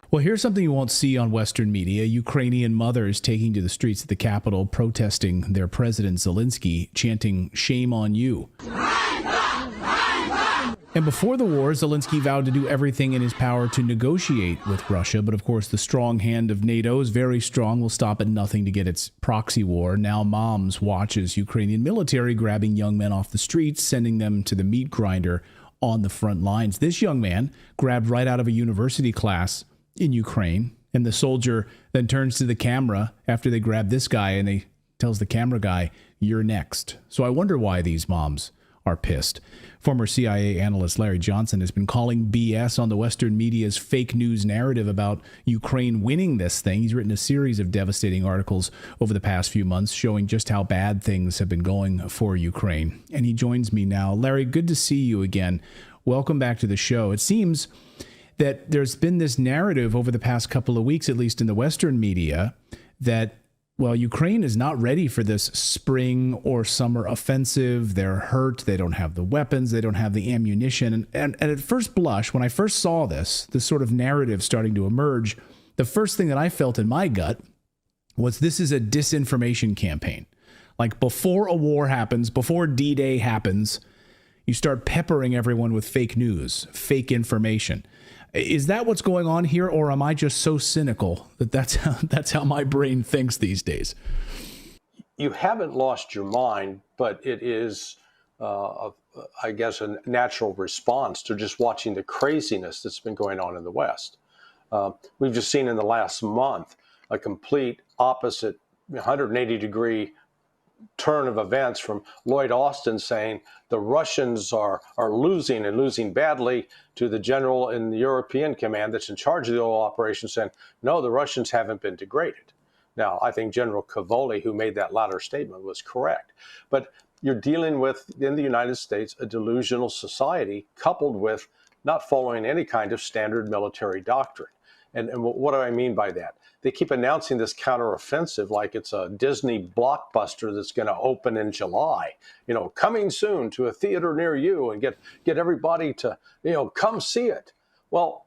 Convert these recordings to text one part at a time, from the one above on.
Well, here's something you won't see on Western media. Ukrainian mothers taking to the streets of the capital, protesting their president Zelensky, chanting, "Shame on you." And before the war, Zelensky vowed to do everything in his power to negotiate with Russia. But of course, the strong hand of NATO is very strong, will stop at nothing to get its proxy war. Now moms watch as Ukrainian military grabbing young men off the streets, sending them to the meat grinder on the front lines. This young man grabbed right out of a university class in Ukraine. And the soldier then turns to the camera after they grab this guy and they tells the camera guy, "You're next." So I wonder why these moms are pissed. Former CIA analyst Larry Johnson has been calling BS on the Western media's fake news narrative about Ukraine winning this thing. He's written a series of devastating articles over the past few months showing just how bad things have been going for Ukraine. And he joins me now. Larry, good to see you again. Welcome back to the show. It seems that there's been this narrative over the past couple of weeks, at least in the Western media, that well, Ukraine is not ready for this spring or summer offensive. They're hurt. They don't have the weapons. They don't have the ammunition. And at first blush, when I first saw this sort of narrative starting to emerge, the first thing that I felt in my gut was this is a disinformation campaign. Like before a war happens, before D-Day happens, you start peppering everyone with fake news, fake information. Is that what's going on here, or am I just so cynical that that's how my brain thinks these days? You haven't lost your mind, but it is, I guess, a natural response to just watching the craziness that's been going on in the West. We've just seen in the last month a complete opposite 180-degree turn of events from Lloyd Austin saying the Russians are losing and losing badly to the general in the European command that's in charge of the oil operation saying, no, the Russians haven't been degraded. Now, I think General Cavoli, who made that latter statement, was correct. But you're dealing with, in the United States, a delusional society coupled with not following any kind of standard military doctrine. And what do I mean by that? They keep announcing this counteroffensive like it's a Disney blockbuster that's going to open in July, coming soon to a theater near you and get everybody to, come see it. Well,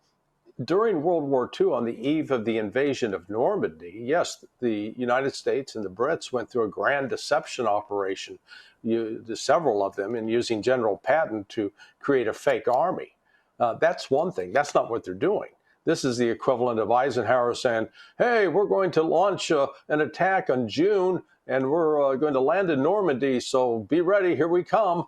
during World War II, on the eve of the invasion of Normandy, yes, the United States and the Brits went through a grand deception operation, several of them, in using General Patton to create a fake army. That's one thing. That's not what they're doing. This is the equivalent of Eisenhower saying, hey, we're going to launch an attack on June, and we're going to land in Normandy, so be ready, here we come.